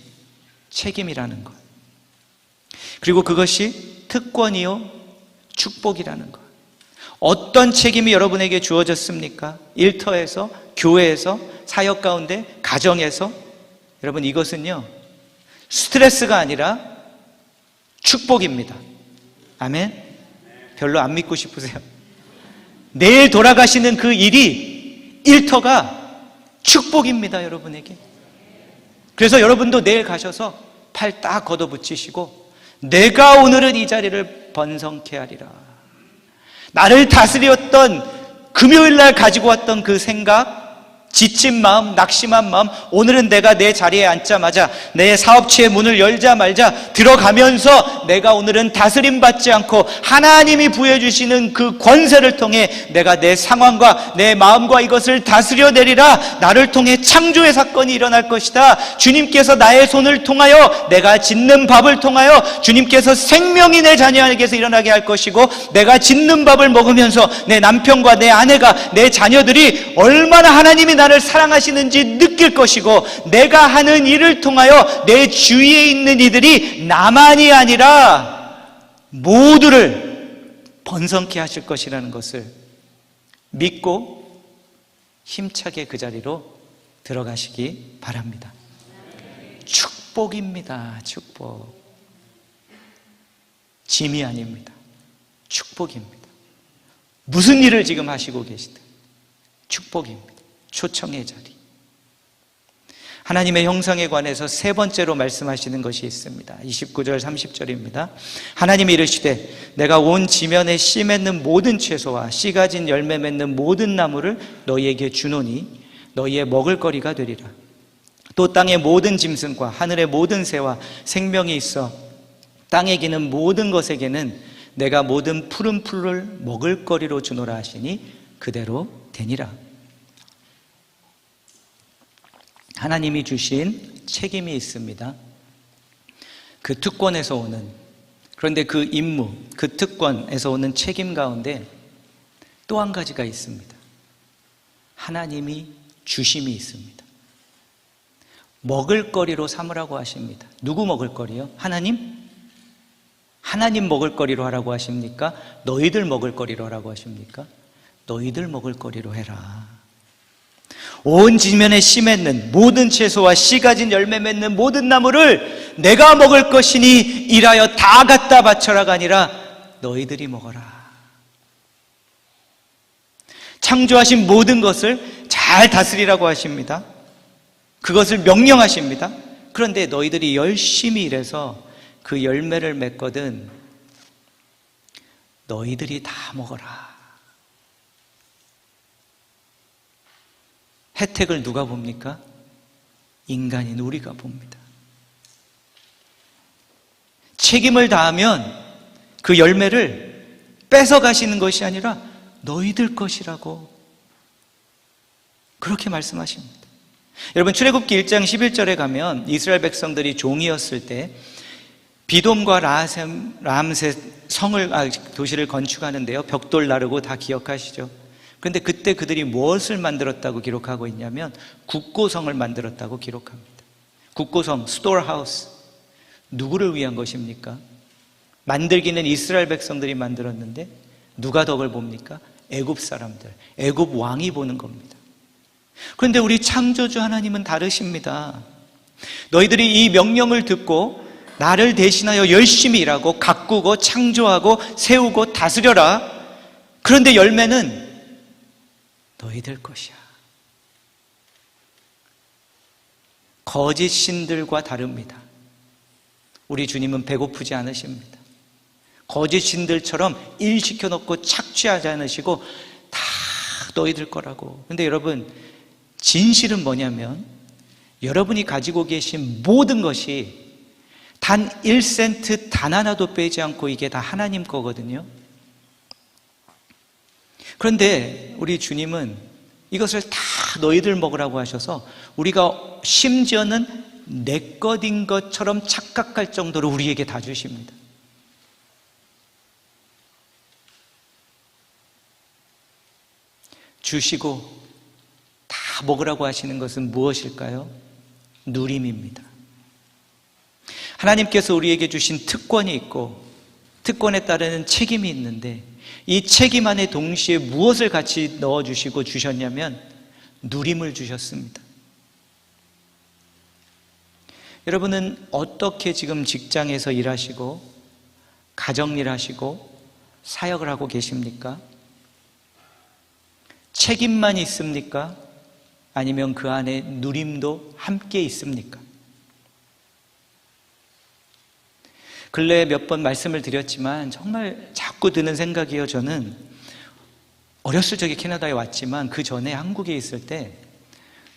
책임이라는 것. 그리고 그것이 특권이요 축복이라는 것. 어떤 책임이 여러분에게 주어졌습니까? 일터에서, 교회에서, 사역 가운데, 가정에서. 여러분, 이것은요 스트레스가 아니라 축복입니다. 아멘. 별로 안 믿고 싶으세요? 내일 돌아가시는 그 일이 일터가 축복입니다, 여러분에게. 그래서 여러분도 내일 가셔서 팔 딱 걷어붙이시고 내가 오늘은 이 자리를 번성케 하리라. 나를 다스렸던 금요일 날 가지고 왔던 그 생각, 지친 마음, 낙심한 마음, 오늘은 내가 내 자리에 앉자마자 내 사업체의 문을 열자마자 들어가면서 내가 오늘은 다스림 받지 않고 하나님이 부여주시는 그 권세를 통해 내가 내 상황과 내 마음과 이것을 다스려 내리라. 나를 통해 창조의 사건이 일어날 것이다. 주님께서 나의 손을 통하여, 내가 짓는 밥을 통하여 주님께서 생명이 내 자녀에게서 일어나게 할 것이고, 내가 짓는 밥을 먹으면서 내 남편과 내 아내가, 내 자녀들이 얼마나 하나님이 나를 사랑하시는지 느낄 것이고, 내가 하는 일을 통하여 내 주위에 있는 이들이 나만이 아니라 모두를 번성케 하실 것이라는 것을 믿고 힘차게 그 자리로 들어가시기 바랍니다. 축복입니다. 축복. 짐이 아닙니다. 축복입니다. 무슨 일을 지금 하시고 계시든 축복입니다. 초청의 자리. 하나님의 형상에 관해서 세 번째로 말씀하시는 것이 있습니다. 29절 30절입니다. 하나님이 이르시되 내가 온 지면에 씨 맺는 모든 채소와 씨 가진 열매 맺는 모든 나무를 너희에게 주노니 너희의 먹을거리가 되리라. 또 땅의 모든 짐승과 하늘의 모든 새와 생명이 있어 땅에 기는 모든 것에게는 내가 모든 푸른 풀을 먹을거리로 주노라 하시니 그대로 되니라. 하나님이 주신 책임이 있습니다. 그 특권에서 오는, 그런데 그 임무, 그 특권에서 오는 책임 가운데 또 한 가지가 있습니다. 하나님이 주심이 있습니다. 먹을거리로 삼으라고 하십니다. 누구 먹을거리요? 하나님? 하나님 먹을거리로 하라고 하십니까? 너희들 먹을거리로 하라고 하십니까? 너희들 먹을거리로 해라. 온 지면에 씨 맺는 모든 채소와 씨 가진 열매 맺는 모든 나무를 내가 먹을 것이니 이라여 다 갖다 바쳐라가 아니라 너희들이 먹어라. 창조하신 모든 것을 잘 다스리라고 하십니다. 그것을 명령하십니다. 그런데 너희들이 열심히 일해서 그 열매를 맺거든 너희들이 다 먹어라. 혜택을 누가 봅니까? 인간인 우리가 봅니다. 책임을 다하면 그 열매를 뺏어가시는 것이 아니라 너희들 것이라고 그렇게 말씀하십니다. 여러분, 출애굽기 1장 11절에 가면 이스라엘 백성들이 종이었을 때 비돔과 람셋 도시를 건축하는데요, 벽돌 나르고 다 기억하시죠? 그런데 그때 그들이 무엇을 만들었다고 기록하고 있냐면 국고성을 만들었다고 기록합니다. 국고성, 스토어하우스. 누구를 위한 것입니까? 만들기는 이스라엘 백성들이 만들었는데 누가 덕을 봅니까? 애굽 사람들, 애굽 왕이 보는 겁니다. 그런데 우리 창조주 하나님은 다르십니다. 너희들이 이 명령을 듣고 나를 대신하여 열심히 일하고 가꾸고 창조하고 세우고 다스려라. 그런데 열매는 너희들 것이야. 거짓 신들과 다릅니다. 우리 주님은 배고프지 않으십니다. 거짓 신들처럼 일 시켜놓고 착취하지 않으시고 다 너희들 거라고. 근데 여러분, 진실은 뭐냐면 여러분이 가지고 계신 모든 것이 단 1센트 단 하나도 빼지 않고 이게 다 하나님 거거든요. 그런데 우리 주님은 이것을 다 너희들 먹으라고 하셔서 우리가 심지어는 내 것인 것처럼 착각할 정도로 우리에게 다 주십니다. 주시고 다 먹으라고 하시는 것은 무엇일까요? 누림입니다. 하나님께서 우리에게 주신 특권이 있고 특권에 따르는 책임이 있는데 이 책임 안에 동시에 무엇을 같이 넣어주시고 주셨냐면 누림을 주셨습니다. 여러분은 어떻게 지금 직장에서 일하시고 가정일 하시고 사역을 하고 계십니까? 책임만 있습니까? 아니면 그 안에 누림도 함께 있습니까? 근래에 몇 번 말씀을 드렸지만 정말 자꾸 드는 생각이에요. 저는 어렸을 적에 캐나다에 왔지만 그 전에 한국에 있을 때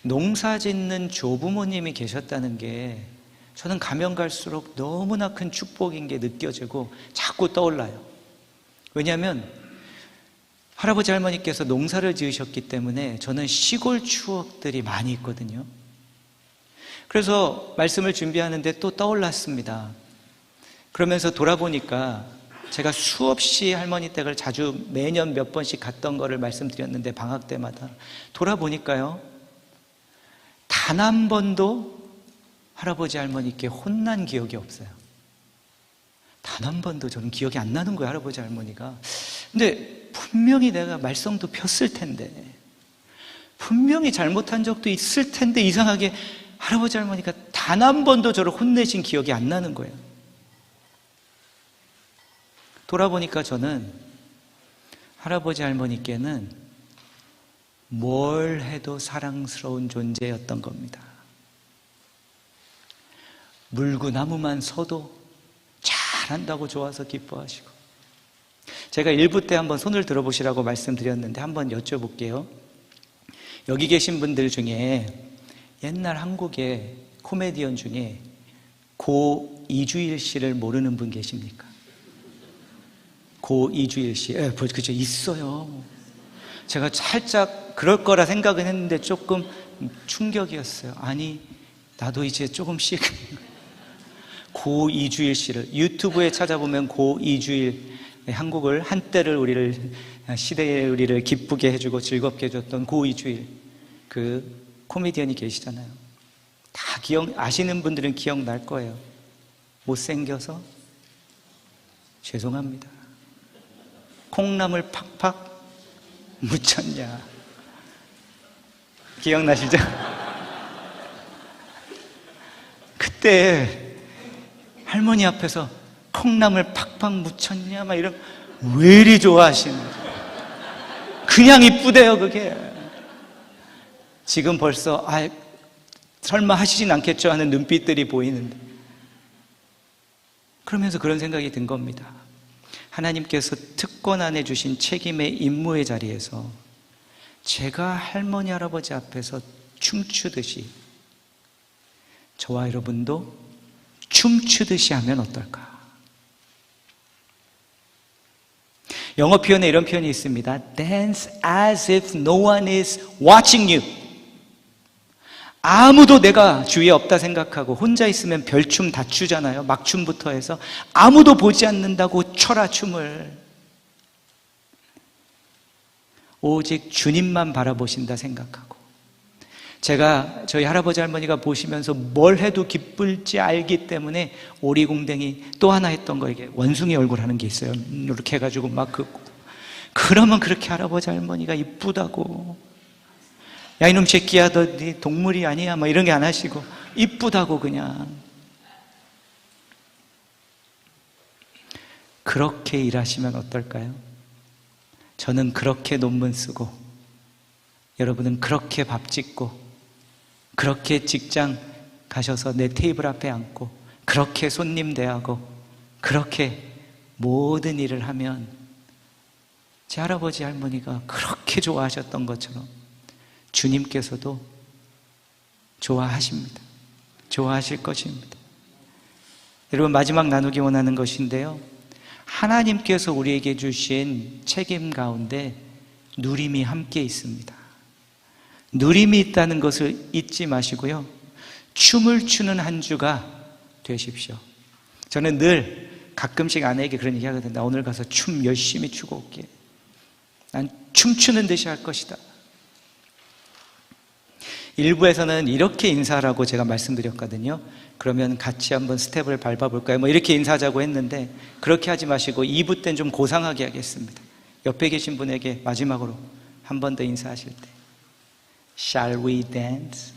농사 짓는 조부모님이 계셨다는 게 저는 가면 갈수록 너무나 큰 축복인 게 느껴지고 자꾸 떠올라요. 왜냐하면 할아버지 할머니께서 농사를 지으셨기 때문에 저는 시골 추억들이 많이 있거든요. 그래서 말씀을 준비하는데 또 떠올랐습니다. 그러면서 돌아보니까 제가 수없이 할머니 댁을 자주 매년 몇 번씩 갔던 거를 말씀드렸는데 방학 때마다 돌아보니까요, 단 한 번도 할아버지 할머니께 혼난 기억이 없어요. 단 한 번도 저는 기억이 안 나는 거예요, 할아버지 할머니가. 근데 분명히 내가 말썽도 폈을 텐데, 분명히 잘못한 적도 있을 텐데 이상하게 할아버지 할머니가 단 한 번도 저를 혼내신 기억이 안 나는 거예요. 돌아보니까 저는 할아버지 할머니께는 뭘 해도 사랑스러운 존재였던 겁니다. 물구나무만 서도 잘한다고 좋아서 기뻐하시고, 제가 1부 때 한번 손을 들어보시라고 말씀드렸는데 한번 여쭤볼게요. 여기 계신 분들 중에 옛날 한국의 코미디언 중에 고 이주일 씨를 모르는 분 계십니까? 고 이주일 씨, 그죠, 있어요. 제가 살짝 그럴 거라 생각은 했는데 조금 충격이었어요. 아니, 나도 이제 조금씩 고 이주일 씨를 유튜브에 찾아보면 고 이주일, 한국을 한때를 우리를 시대에 우리를 기쁘게 해주고 즐겁게 해줬던 고 이주일 그 코미디언이 계시잖아요. 다 아시는 분들은 기억날 거예요. 못생겨서 죄송합니다. 콩나물 팍팍 묻혔냐. 기억나시죠? 그때 할머니 앞에서 콩나물 팍팍 묻혔냐 막 이런, 왜 이리 좋아하시는 거죠? 그냥 이쁘대요 그게. 지금 벌써 설마 하시진 않겠죠 하는 눈빛들이 보이는데, 그러면서 그런 생각이 든 겁니다. 하나님께서 특권 안에 주신 책임의 임무의 자리에서 제가 할머니 할아버지 앞에서 춤추듯이 저와 여러분도 춤추듯이 하면 어떨까? 영어 표현에 이런 표현이 있습니다. Dance as if no one is watching you. 아무도 내가 주위에 없다 생각하고 혼자 있으면 별춤 다 추잖아요. 막춤부터 해서 아무도 보지 않는다고 춰라 춤을. 오직 주님만 바라보신다 생각하고, 제가 저희 할아버지 할머니가 보시면서 뭘 해도 기쁠지 알기 때문에 오리공댕이 또 하나 했던 거, 이게 원숭이 얼굴 하는 게 있어요. 이렇게 해가지고 막 그러면 그렇게 할아버지 할머니가 이쁘다고, 야 이놈 새끼야 너 네 동물이 아니야 막 이런 게 안 하시고 이쁘다고 그냥 그렇게 일하시면 어떨까요? 저는 그렇게 논문 쓰고, 여러분은 그렇게 밥 짓고, 그렇게 직장 가셔서 내 테이블 앞에 앉고, 그렇게 손님 대하고, 그렇게 모든 일을 하면 제 할아버지 할머니가 그렇게 좋아하셨던 것처럼 주님께서도 좋아하십니다. 좋아하실 것입니다. 여러분, 마지막 나누기 원하는 것인데요, 하나님께서 우리에게 주신 책임 가운데 누림이 함께 있습니다. 누림이 있다는 것을 잊지 마시고요, 춤을 추는 한 주가 되십시오. 저는 늘 가끔씩 아내에게 그런 얘기 하거든요. 나 오늘 가서 춤 열심히 추고 올게. 난 춤추는 듯이 할 것이다. 일부에서는 이렇게 인사하라고 제가 말씀드렸거든요. 그러면 같이 한번 스텝을 밟아볼까요? 뭐 이렇게 인사하자고 했는데 그렇게 하지 마시고 2부 때는 좀 고상하게 하겠습니다. 옆에 계신 분에게 마지막으로 한 번 더 인사하실 때 Shall we dance?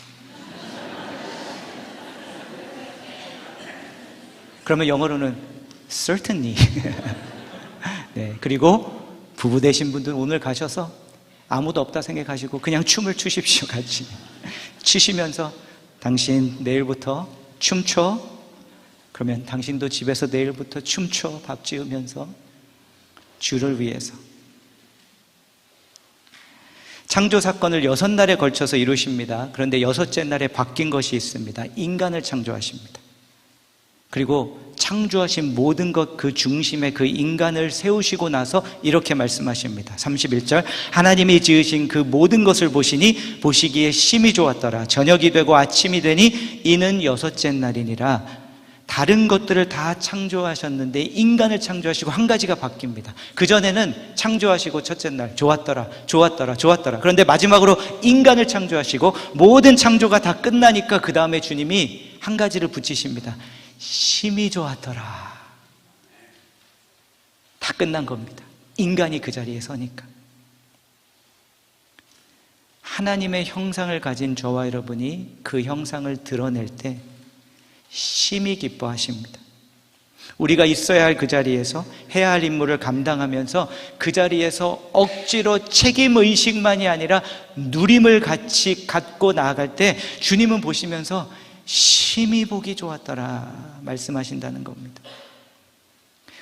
그러면 영어로는 Certainly. 네, 그리고 부부 되신 분들은 오늘 가셔서 아무도 없다 생각하시고 그냥 춤을 추십시오. 같이 추시면서 당신 내일부터 춤춰. 그러면 당신도 집에서 내일부터 춤춰. 밥 지으면서 주를 위해서. 창조 사건을 6날에 걸쳐서 이루십니다. 그런데 6째 날에 바뀐 것이 있습니다. 인간을 창조하십니다. 그리고 창조하신 모든 것 그 중심에 그 인간을 세우시고 나서 이렇게 말씀하십니다. 31절, 하나님이 지으신 그 모든 것을 보시니 보시기에 심히 좋았더라. 저녁이 되고 아침이 되니 이는 6째 날이니라. 다른 것들을 다 창조하셨는데 인간을 창조하시고 한 가지가 바뀝니다. 그전에는 창조하시고 첫째 날 좋았더라, 좋았더라, 좋았더라. 그런데 마지막으로 인간을 창조하시고 모든 창조가 다 끝나니까 그 다음에 주님이 한 가지를 붙이십니다. 심히 좋았더라. 다 끝난 겁니다. 인간이 그 자리에 서니까. 하나님의 형상을 가진 저와 여러분이 그 형상을 드러낼 때 심히 기뻐하십니다. 우리가 있어야 할 그 자리에서 해야 할 임무를 감당하면서 그 자리에서 억지로 책임의식만이 아니라 누림을 같이 갖고 나아갈 때 주님은 보시면서 심히 보기 좋았더라 말씀하신다는 겁니다.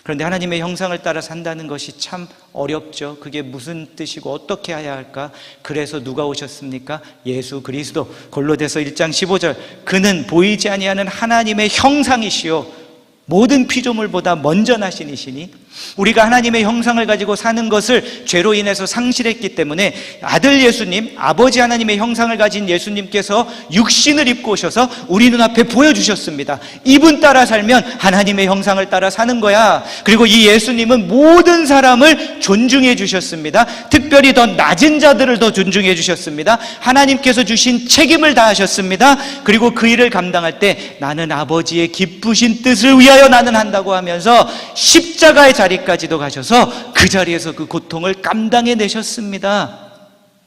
그런데 하나님의 형상을 따라 산다는 것이 참 어렵죠. 그게 무슨 뜻이고 어떻게 해야 할까? 그래서 누가 오셨습니까? 예수 그리스도. 골로새서 1장 15절, 그는 보이지 아니하는 하나님의 형상이시요 모든 피조물보다 먼저 나신 이시니 우리가 하나님의 형상을 가지고 사는 것을 죄로 인해서 상실했기 때문에 아들 예수님, 아버지 하나님의 형상을 가진 예수님께서 육신을 입고 오셔서 우리 눈앞에 보여주셨습니다. 이분 따라 살면 하나님의 형상을 따라 사는 거야. 그리고 이 예수님은 모든 사람을 존중해 주셨습니다. 특별히 더 낮은 자들을 더 존중해 주셨습니다. 하나님께서 주신 책임을 다하셨습니다. 그리고 그 일을 감당할 때 나는 아버지의 기쁘신 뜻을 위하여 나는 한다고 하면서 십자가의 자리까지도 가셔서 그 자리에서 그 고통을 감당해 내셨습니다.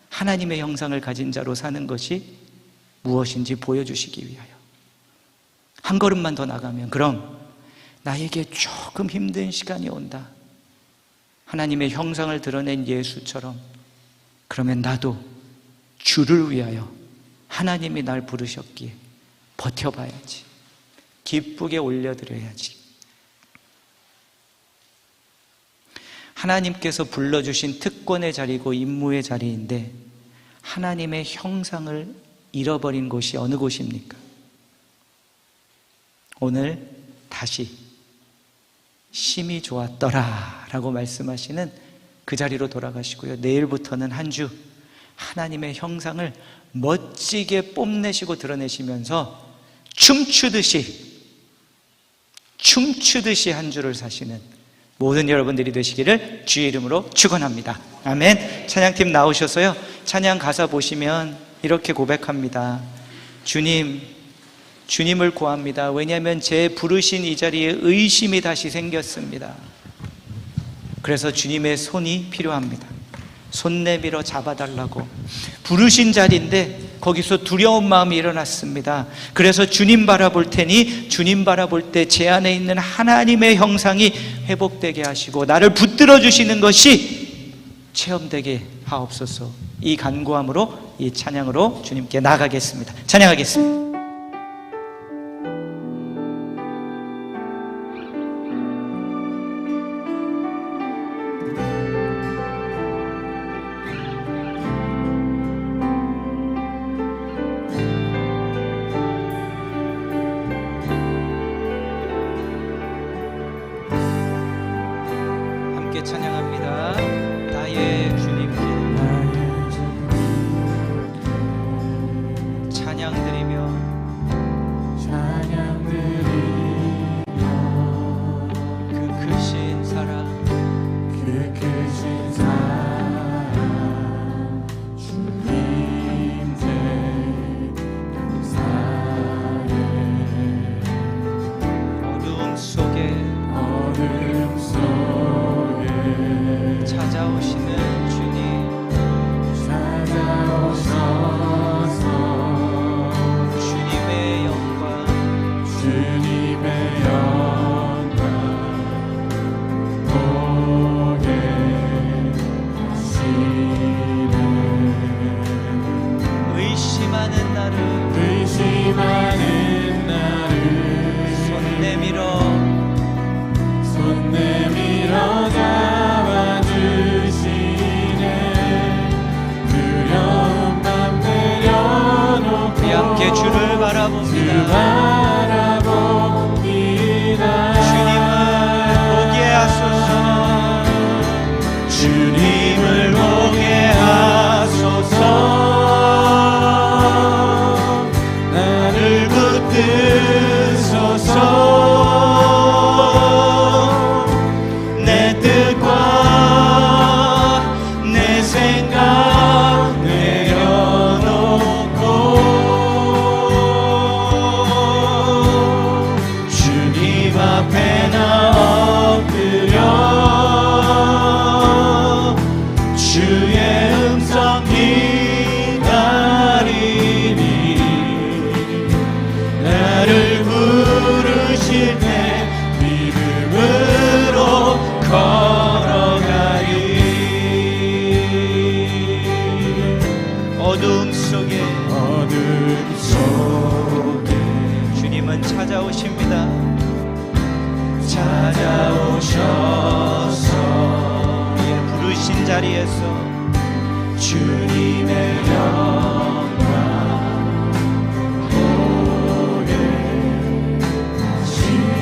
하나님의 형상을 가진 자로 사는 것이 무엇인지 보여주시기 위하여. 한 걸음만 더 나가면 그럼 나에게 조금 힘든 시간이 온다. 하나님의 형상을 드러낸 예수처럼 그러면 나도 주를 위하여 하나님이 날 부르셨기에 버텨봐야지. 기쁘게 올려드려야지. 하나님께서 불러주신 특권의 자리고 임무의 자리인데 하나님의 형상을 잃어버린 곳이 어느 곳입니까? 오늘 다시 심히 좋았더라 라고 말씀하시는 그 자리로 돌아가시고요. 내일부터는 한 주 하나님의 형상을 멋지게 뽐내시고 드러내시면서 춤추듯이 한 주를 사시는 모든 여러분들이 되시기를 주의 이름으로 축원합니다. 아멘. 찬양팀 나오셔서요. 찬양 가사 보시면 이렇게 고백합니다. 주님을 구합니다. 왜냐하면 제 부르신 이 자리에 의심이 다시 생겼습니다. 그래서 주님의 손이 필요합니다. 손 내밀어 잡아달라고. 부르신 자리인데 거기서 두려운 마음이 일어났습니다. 그래서 주님 바라볼 테니 주님 바라볼 때 제 안에 있는 하나님의 형상이 회복되게 하시고 나를 붙들어 주시는 것이 체험되게 하옵소서. 이 간구함으로 이 찬양으로 주님께 나가겠습니다. 찬양하겠습니다. 찬양합니다. 나의 주님께 찬양 드리며 그 크신 사랑 주님 어둠 속에 찾아오시는 주님 찾아오셔서 주님의 영광 보게 하시네. 주님을 보게 하소서. 나를 붙드소서. 내 뜻과 내 생각 내려놓고 주님 앞에 나 엎드려 주의 음성 기다리니 나를 부르실 때 믿음으로 걸어가리. 어둠 속에 주님은 찾아오십니다. 찾아오셔서 부르신 자리에서 주님의 영광 보게 하시네.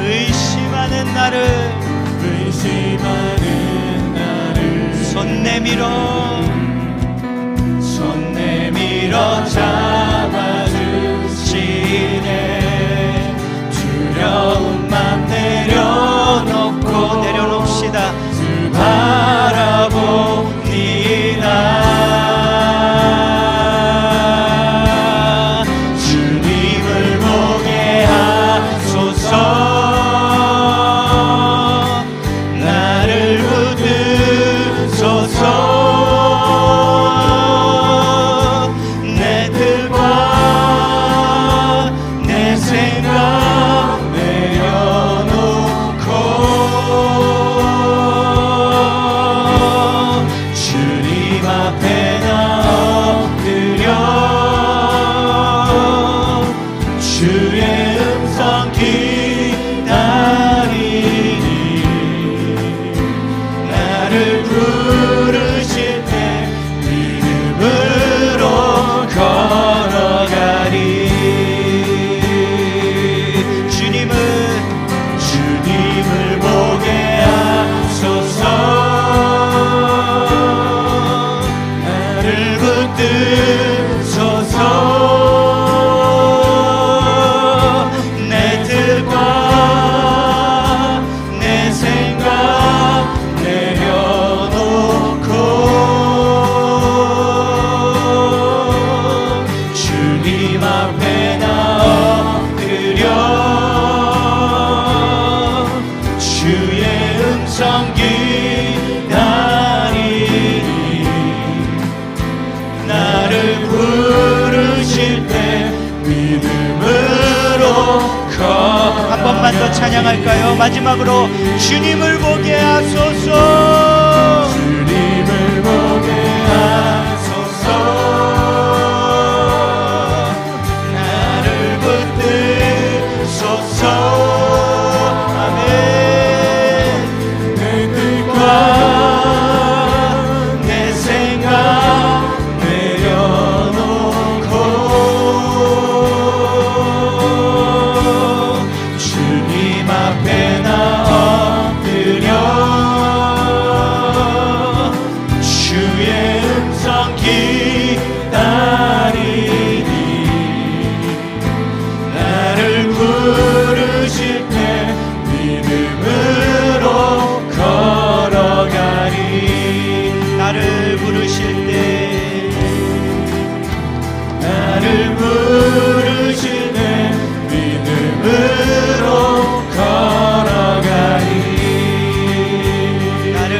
의심하는 나를 손 내밀어 잡아주시네. 두려움만 내려놓읍시다. 바라봅니다. 주님을 보게 하소서. 나를 붙드소서. 내 뜻과 내 생각 내려놓고 주님 앞에 나 엎드려 주의 음성 기다리니 나를 부르실 때 믿음으로 걸어가리. 주님을 보게 하소서. 나를 붙드소서. 내 뜻과 내 생각 내려놓고 주님 앞에 나 엎드려 주의 음성 기다리니 나를 부르실 때 믿음으로 한 번만 더 찬양할까요? 마지막으로 주님을 보게 하소서. 주님을 보게 하소서. 나를 붙드소서. 아멘. 내 뜻과 내 생각 내려놓고 주님 앞에 나 엎드려 주의 음성 기다리니 나를 부르실 때 믿음으로 걸어가리. 나를 부르실 때 믿음으로 걸어가리. 나를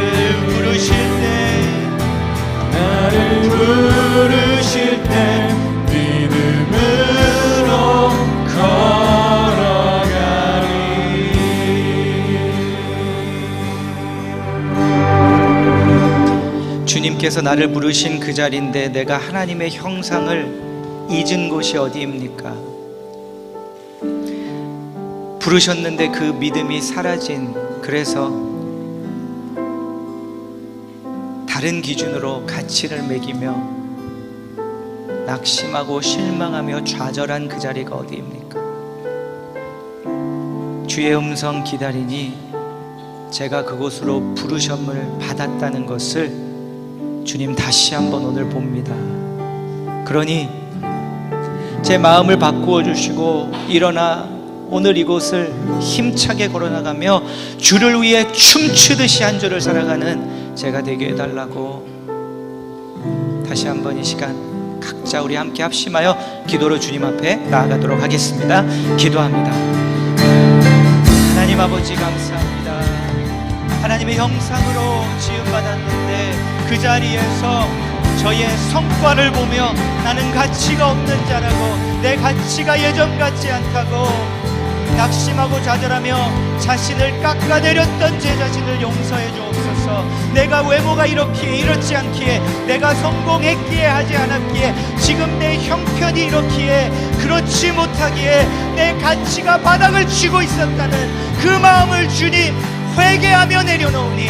부르실 때 믿음으로 걸어가리. 주님께서 나를 부르신 그 자리인데 내가 하나님의 형상을 잊은 곳이 어디입니까? 부르셨는데 그 믿음이 사라진, 그래서 다른 기준으로 가치를 매기며 낙심하고 실망하며 좌절한 그 자리가 어디입니까? 주의 음성 기다리니 제가 그곳으로 부르심을 받았다는 것을 주님 다시 한번 오늘 봅니다. 그러니 제 마음을 바꾸어 주시고 일어나 오늘 이곳을 힘차게 걸어나가며 주를 위해 춤추듯이 한 주를 살아가는 제가 되게 해달라고 다시 한번 이 시간 각자 우리 함께 합심하여 기도로 주님 앞에 나아가도록 하겠습니다. 기도합니다. 하나님 아버지 감사합니다. 하나님의 형상으로 지음받았는데 그 자리에서 저의 성과를 보며 나는 가치가 없는 자라고, 내 가치가 예전 같지 않다고 낙심하고 좌절하며 자신을 깎아내렸던 제 자신을 용서해 주옵소서. 내가 외모가 이렇지 않기에, 내가 성공했기에 하지 않았기에, 지금 내 형편이 이렇기에 그렇지 못하기에 내 가치가 바닥을 치고 있었다는 그 마음을 주님 회개하며 내려놓으니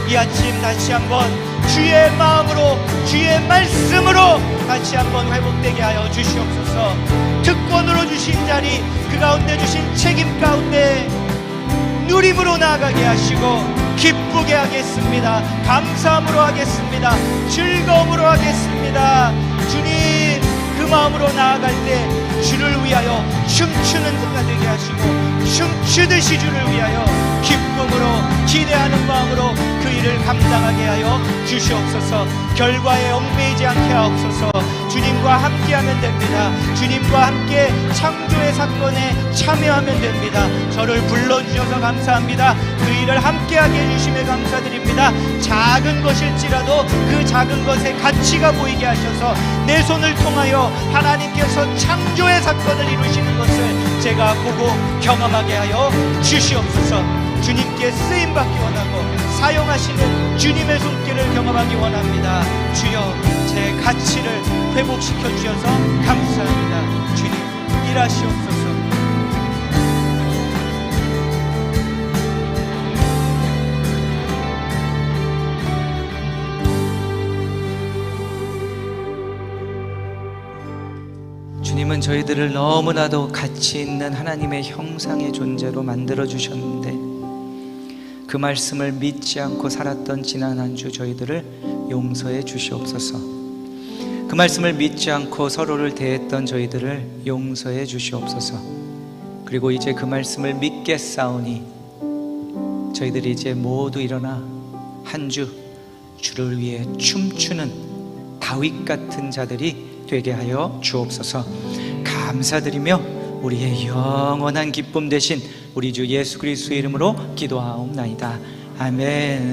이 아침 다시 한번 주의 마음으로, 주의 말씀으로 다시 한번 회복되게 하여 주시옵소서. 특권으로 주신 자리, 그 가운데 주신 책임 가운데 누림으로 나아가게 하시고 기쁘게 하겠습니다. 감사함으로 하겠습니다. 즐거움으로 하겠습니다. 주님, 그 마음으로 나아갈 때 주를 위하여 춤추는 자가 되게 하시고 춤추듯이 주를 위하여 기쁨으로 기대하는 마음으로 그 일을 감당하게 하여 주시옵소서. 결과에 얽매이지 않게 하옵소서. 주님과 함께하면 됩니다. 주님과 함께 창조의 사건에 참여하면 됩니다. 저를 불러주셔서 감사합니다. 그 일을 함께하게 해주심에 감사드립니다. 작은 것일지라도 그 작은 것의 가치가 보이게 하셔서 내 손을 통하여 하나님께서 창조의 사건을 이루시는 것을 제가 보고 경험하게 하여 주시옵소서. 주님께 쓰임받기 원하고 사용하시는 주님의 손길을 경험하기 원합니다. 주여, 제 가치를 회복시켜 주셔서 감사합니다. 주님, 일하시옵소서. 주님은 저희들을 너무나도 가치 있는 하나님의 형상의 존재로 만들어 주셨는데 그 말씀을 믿지 않고 살았던 지난 한 주 저희들을 용서해 주시옵소서. 그 말씀을 믿지 않고 서로를 대했던 저희들을 용서해 주시옵소서. 그리고 이제 그 말씀을 믿겠사오니 저희들이 이제 모두 일어나 한 주 주를 위해 춤추는 다윗 같은 자들이 되게 하여 주옵소서. 감사드리며 우리의 영원한 기쁨 되신 우리 주 예수 그리스도의 이름으로 기도하옵나이다. 아멘.